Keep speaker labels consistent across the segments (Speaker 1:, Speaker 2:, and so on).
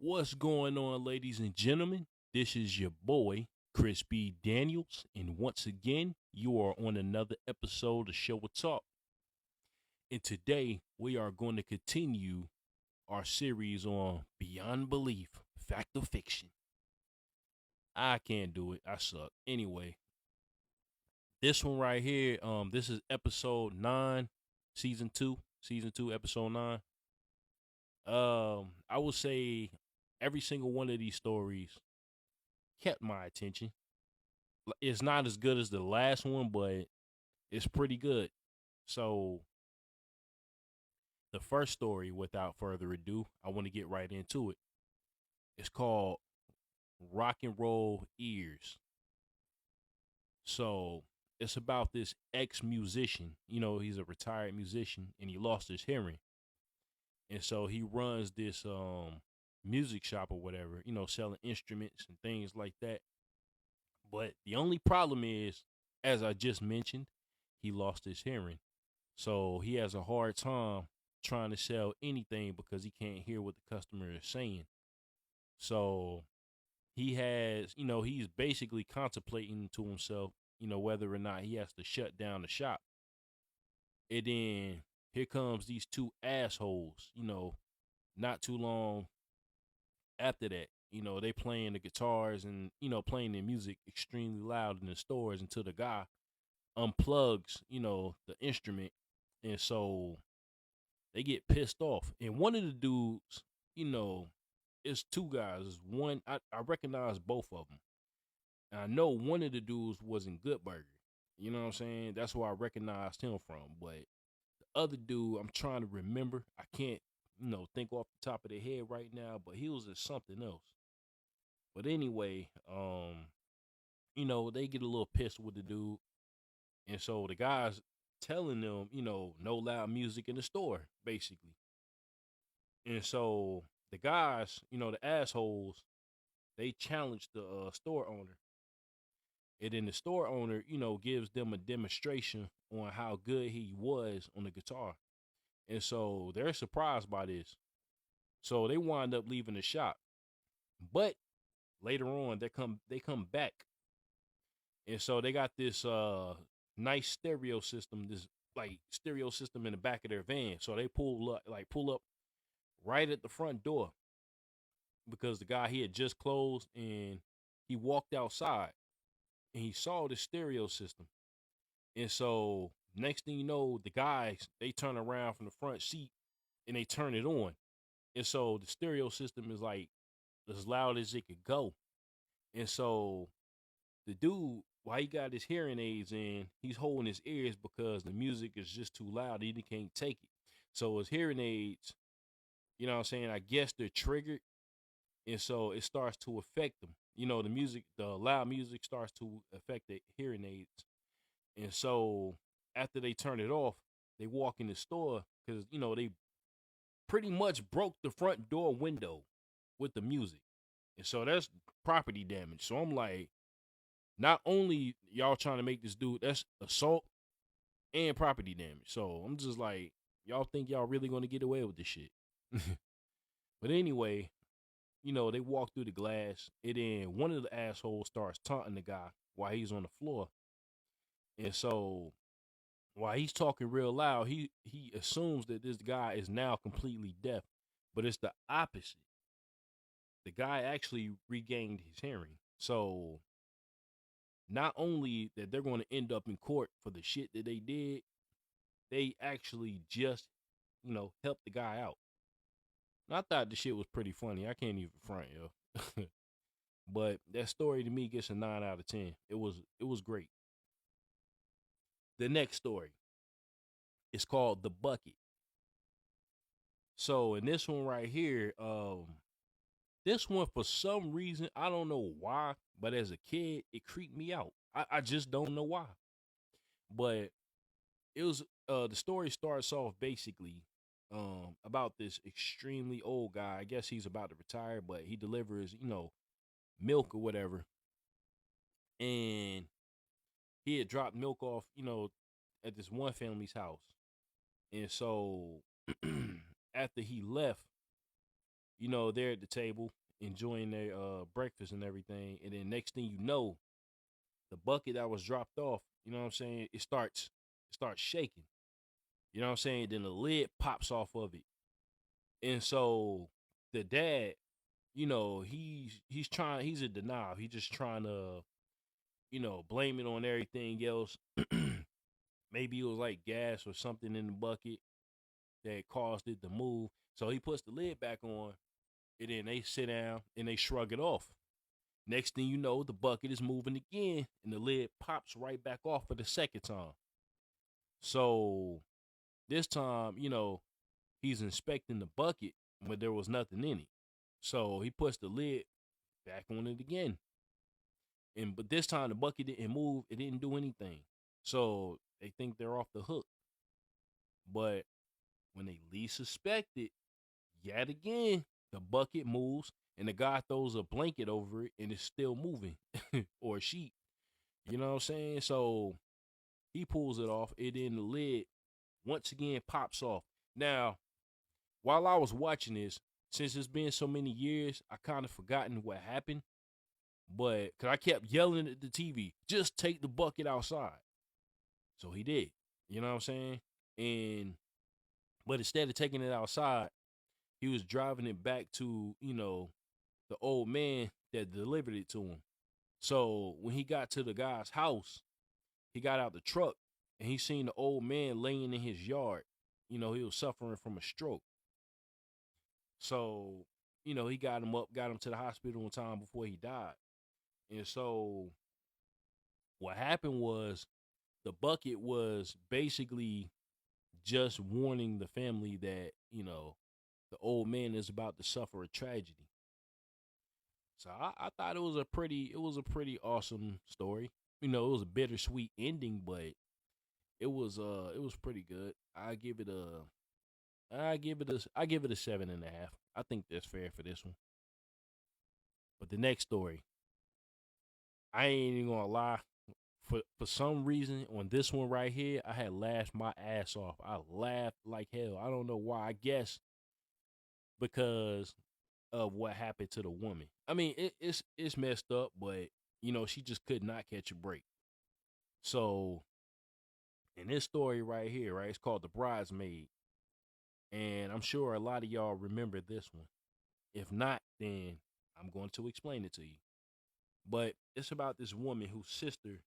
Speaker 1: What's going on, ladies and gentlemen? This is your boy, Chris B. Daniels, and once again, you are on another episode of Show a Talk. And today, we are going to continue our series on Beyond Belief, Fact or Fiction. I can't do it. I suck. Anyway, this one right here, this is episode 9, season 2, episode 9. I would say every single one of these stories kept my attention. It's not as good as the last one, but it's pretty good. So, the first story, without further ado, I want to get right into it. It's called Rock and Roll Ears. So, it's about this ex-musician. You know, he's a retired musician and he lost his hearing. And so he runs this music shop or whatever, you know, selling instruments and things like that. But the only problem is, as I just mentioned, he lost his hearing. So he has a hard time trying to sell anything because he can't hear what the customer is saying. So he has, you know, he's basically contemplating to himself, you know, whether or not he has to shut down the shop. And then here comes these two assholes, you know, not too long after that. You know, they playing the guitars and, you know, playing their music extremely loud in the stores until the guy unplugs, you know, the instrument. And so they get pissed off. And one of the dudes, you know, it's two guys. It's one, I recognize both of them. And I know one of the dudes was in Good Burger. You know what I'm saying? That's where I recognized him from. But the other dude, I'm trying to remember. I can't, you know, think off the top of the head right now, but he was in something else. But anyway, you know, they get a little pissed with the dude. And so the guy's telling them, you know, no loud music in the store, basically. And so the guys, you know, the assholes, they challenge the store owner. And then the store owner, you know, gives them a demonstration on how good he was on the guitar. And so they're surprised by this. So they wind up leaving the shop. But later on, they come back. And so they got this nice stereo system, this like stereo system in the back of their van. So they pull up right at the front door because the guy, he had just closed and he walked outside and he saw the stereo system. And so next thing you know, the guys, they turn around from the front seat and they turn it on. And so the stereo system is like as loud as it could go. And so the dude, while he got his hearing aids in, he's holding his ears because the music is just too loud. He can't take it. So his hearing aids, you know what I'm saying, I guess they're triggered. And so it starts to affect them. You know, the loud music starts to affect the hearing aids. And so after they turn it off, they walk in the store because, you know, they pretty much broke the front door window with the music. And so that's property damage. So I'm like, not only y'all trying to make this dude, that's assault and property damage. So I'm just like, y'all think y'all really going to get away with this shit? But anyway, you know, they walk through the glass, and then one of the assholes starts taunting the guy while he's on the floor. And so while he's talking real loud, he assumes that this guy is now completely deaf, but it's the opposite. The guy actually regained his hearing. So not only that they're going to end up in court for the shit that they did, they actually just, you know, helped the guy out. And I thought the shit was pretty funny. I can't even front, yo. But that story to me gets a 9 out of 10. It was great. The next story is called The Bucket. So in this one right here, this one for some reason, I don't know why, but as a kid, it creeped me out. I just don't know why. But it was the story starts off basically about this extremely old guy. I guess he's about to retire, but he delivers, you know, milk or whatever. And he had dropped milk off, you know, at this one family's house. And so after he left, they're at the table enjoying their breakfast and everything. And then next thing you know, the bucket that was dropped off, you know what I'm saying, it starts shaking. You know what I'm saying? Then the lid pops off of it. And so the dad, he's in denial. He's just trying to, blame it on everything else. Maybe it was like gas or something in the bucket that caused it to move. So he puts the lid back on, and then they sit down and they shrug it off. Next thing you know, the bucket is moving again, and the lid pops right back off for the second time. So this time, he's inspecting the bucket, but there was nothing in it. So he puts the lid back on it again. But this time the bucket didn't move, it didn't do anything. So they think they're off the hook. But when they least suspect it, yet again, the bucket moves and the guy throws a blanket over it and it's still moving or a sheet. You know what I'm saying? So he pulls it off and then the lid once again pops off. Now, while I was watching this, since it's been so many years, I kind of forgotten what happened. But, because I kept yelling at the TV, just take the bucket outside. So he did. You know what I'm saying? But instead of taking it outside, he was driving it back to, the old man that delivered it to him. So when he got to the guy's house, he got out the truck and he seen the old man laying in his yard. He was suffering from a stroke. So, he got him up, got him to the hospital in time before he died. And so what happened was the bucket was basically just warning the family that, the old man is about to suffer a tragedy. So I thought it was a pretty awesome story. It was a bittersweet ending, but it was pretty good. I give it a 7.5. I think that's fair for this one. But the next story, I ain't even gonna lie. For some reason on this one right here, I had laughed my ass off. I laughed like hell. I don't know why. I guess because of what happened to the woman. I mean, it's messed up, but she just could not catch a break. So in this story right here, right, it's called The Bridesmaid. And I'm sure a lot of y'all remember this one. If not, then I'm going to explain it to you. But it's about this woman whose sister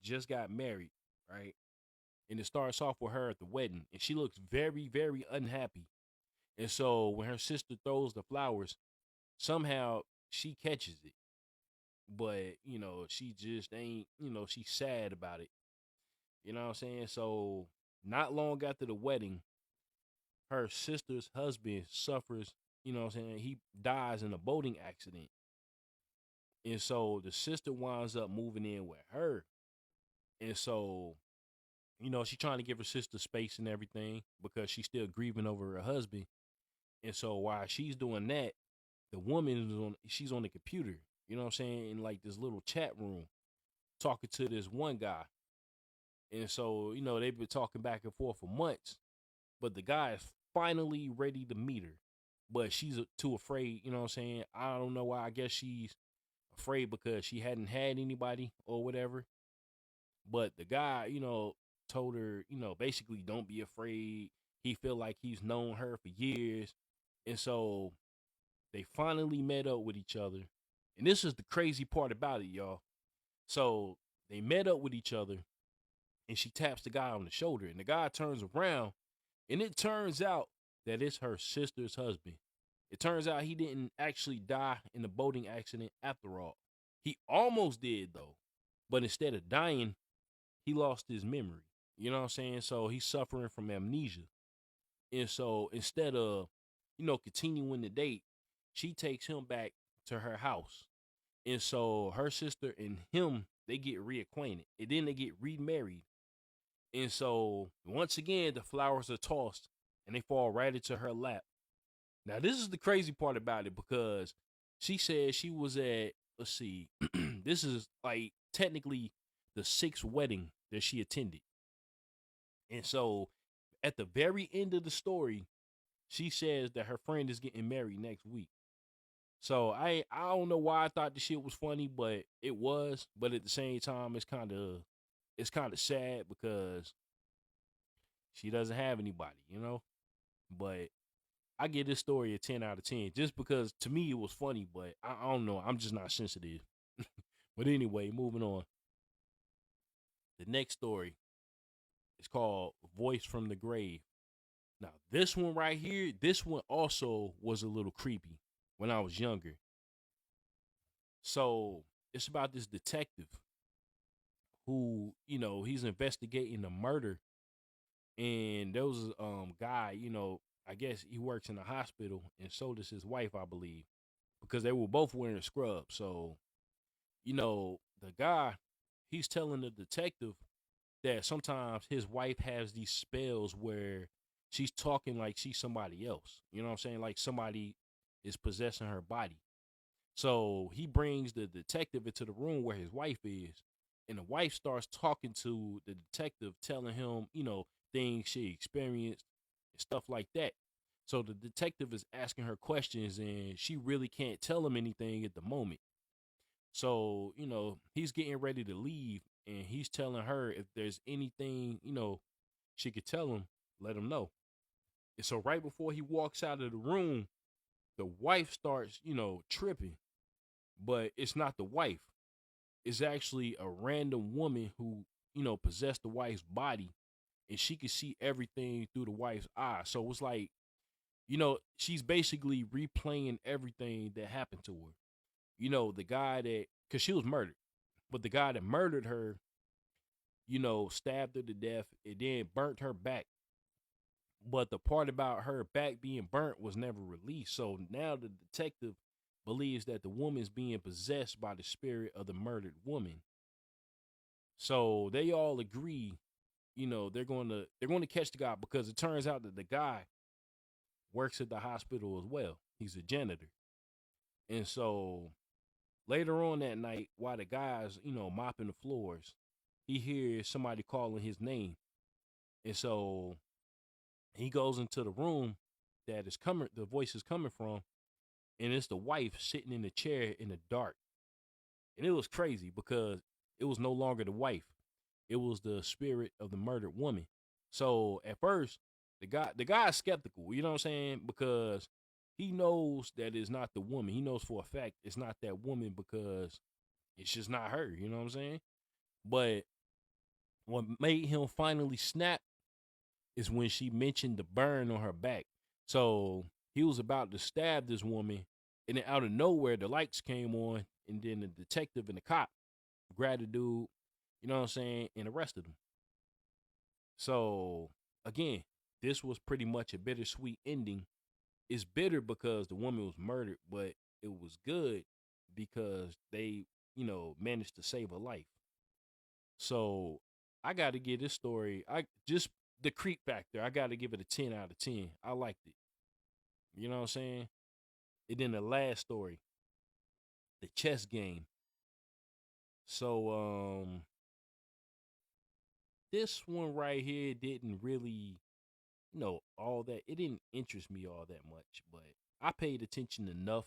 Speaker 1: just got married, right? And it starts off with her at the wedding, and she looks very, very unhappy. And so when her sister throws the flowers, somehow she catches it. But, she just ain't, she's sad about it. You know what I'm saying? So not long after the wedding, her sister's husband suffers, what I'm saying? He dies in a boating accident. And so the sister winds up moving in with her. And so, she's trying to give her sister space and everything because she's still grieving over her husband. And so while she's doing that, the woman she's on the computer, you know what I'm saying, in like this little chat room, talking to this one guy. And so, they've been talking back and forth for months, but the guy is finally ready to meet her. But she's too afraid, you know what I'm saying? I don't know why. I guess she's afraid because she hadn't had anybody or whatever. But the guy, told her, basically don't be afraid. He feel like he's known her for years. And so they finally met up with each other. And this is the crazy part about it, y'all. So they met up with each other and she taps the guy on the shoulder. And the guy turns around and it turns out that it's her sister's husband. It turns out he didn't actually die in the boating accident after all. He almost did though. But instead of dying, he lost his memory. You know what I'm saying? So he's suffering from amnesia. And so instead of, continuing the date, she takes him back to her house. And so her sister and him, they get reacquainted. And then they get remarried. And so once again, the flowers are tossed and they fall right into her lap. Now, this is the crazy part about it because she said she was at, let's see, this is like technically the 6th wedding that she attended. And so at the very end of the story, she says that her friend is getting married next week. So I don't know why I thought the shit was funny, but it was. But at the same time, it's kind of sad because she doesn't have anybody, you know. But I give this story a 10 out of 10 just because to me it was funny, but I don't know. I'm just not sensitive. But anyway, moving on. The next story is called Voice from the Grave. Now, this one right here, this one also was a little creepy when I was younger. So it's about this detective who, he's investigating a murder. And there was a guy, I guess he works in a hospital, and so does his wife, I believe, because they were both wearing scrubs. So, the guy, he's telling the detective that sometimes his wife has these spells where she's talking like she's somebody else. You know what I'm saying? Like somebody is possessing her body. So he brings the detective into the room where his wife is, and the wife starts talking to the detective, telling him, things she experienced and stuff like that. So the detective is asking her questions, and she really can't tell him anything at the moment. So, he's getting ready to leave, and he's telling her if there's anything, she could tell him, let him know. And so right before he walks out of the room, the wife starts, tripping, but it's not the wife. It's actually a random woman who, possessed the wife's body, and she could see everything through the wife's eyes. So it's like, she's basically replaying everything that happened to her. The guy that, because she was murdered, but the guy that murdered her, stabbed her to death and then burnt her back. But the part about her back being burnt was never released. So now the detective believes that the woman's being possessed by the spirit of the murdered woman. So they all agree, they're going to catch the guy, because it turns out that the guy works at the hospital as well. He's a janitor. And so later on that night, while the guy's, mopping the floors, he hears somebody calling his name. And so he goes into the room that the voice is coming from, and it's the wife sitting in the chair in the dark. And it was crazy because it was no longer the wife. It was the spirit of the murdered woman. So at first, the guy is skeptical, you know what I'm saying? Because he knows that it's not the woman. He knows for a fact it's not that woman because it's just not her, you know what I'm saying? But what made him finally snap is when she mentioned the burn on her back. So he was about to stab this woman, and then out of nowhere, the lights came on, and then the detective and the cop grabbed the dude, you know what I'm saying, and arrested him. So again, this was pretty much a bittersweet ending. It's bitter because the woman was murdered, but it was good because they, managed to save a life. So I got to give this story, I just the creep factor, I got to give it a 10 out of 10. I liked it. You know what I'm saying? And then the last story, the chess game. So this one right here didn't really, all that. It didn't interest me all that much, but I paid attention enough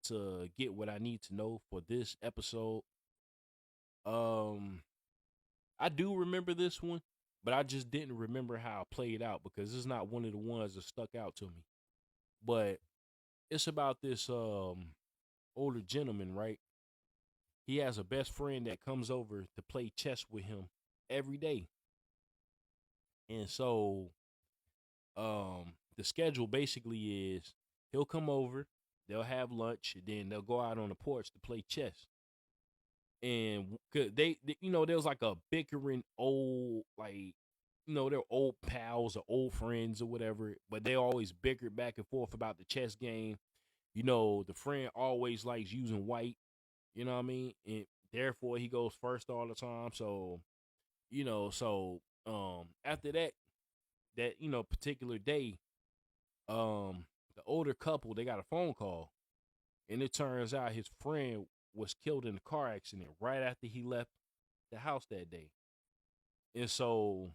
Speaker 1: to get what I need to know for this episode. Um I do remember this one, but I just didn't remember how it played out because it's not one of the ones that stuck out to me. But it's about this older gentleman, right? He has a best friend that comes over to play chess with him every day. And so the schedule basically is he'll come over, they'll have lunch, and then they'll go out on the porch to play chess. And there was like a bickering old, like, they're old pals or old friends or whatever, but they always bickered back and forth about the chess game. The friend always likes using white, you know what I mean? And therefore he goes first all the time. So, after that particular day, the older couple, they got a phone call, and it turns out his friend was killed in a car accident right after he left the house that day. And so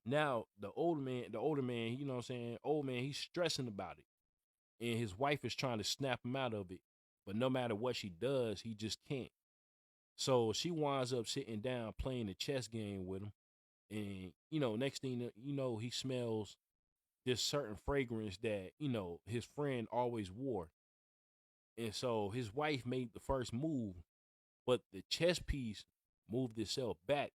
Speaker 1: Now the older man, you know what I'm saying, old man, he's stressing about it, and his wife is trying to snap him out of it, but no matter what she does, he just can't. So she winds up sitting down playing a chess game with him, and next thing he smells this certain fragrance that his friend always wore, and so his wife made the first move, but the chess piece moved itself back,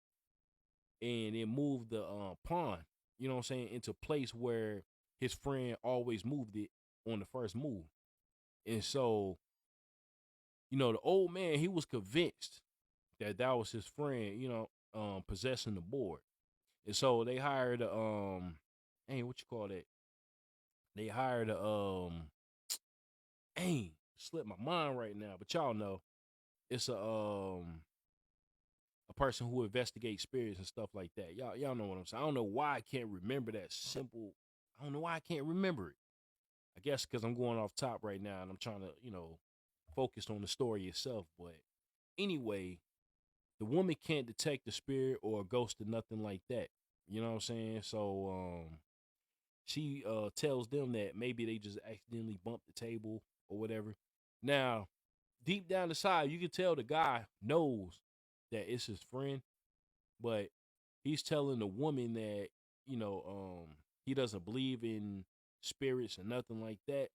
Speaker 1: and it moved the pawn, into place where his friend always moved it on the first move. And so, the old man, he was convinced that that was his friend, possessing the board. And so they hired what you call that? They hired slipped my mind right now, but y'all know it's a person who investigates spirits and stuff like that. Y'all know what I'm saying. I don't know why I can't remember that simple. I don't know why I can't remember it. I guess because I'm going off top right now and I'm trying to, focus on the story itself. But anyway, the woman can't detect the spirit or a ghost or nothing like that. You know what I'm saying? So she tells them that maybe they just accidentally bumped the table or whatever. Now, deep down inside, you can tell the guy knows that it's his friend, but he's telling the woman that, he doesn't believe in spirits or nothing like that.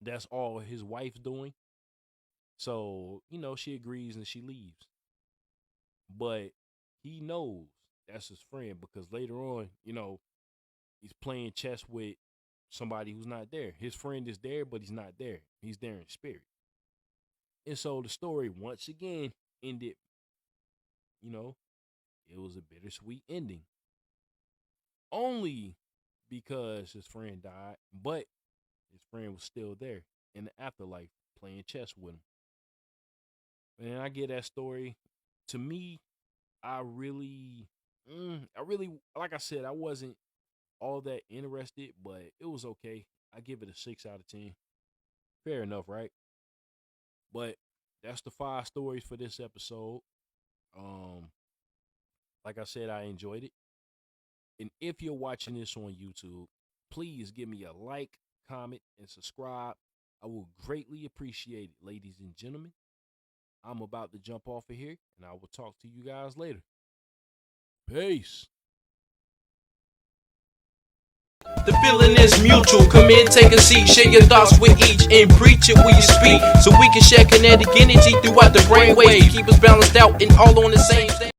Speaker 1: That's all his wife's doing. So, she agrees and she leaves. But he knows that's his friend because later on, he's playing chess with somebody who's not there. His friend is there, but he's not there. He's there in spirit. And so the story once again ended, it was a bittersweet ending. Only because his friend died, but his friend was still there in the afterlife playing chess with him. And I get that story. To me, I really, like I said, I wasn't all that interested, but it was okay. I give it a 6 out of 10. Fair enough, right? But that's the 5 stories for this episode. Like I said, I enjoyed it. And if you're watching this on YouTube, please give me a like, comment, and subscribe. I will greatly appreciate it, ladies and gentlemen. I'm about to jump off of here, and I will talk to you guys later. Peace.
Speaker 2: The feeling is mutual. Come in, take a seat, share your thoughts with each, and preach it when you speak, so we can share kinetic energy throughout the brainwaves. Keep us balanced out and all on the same stage.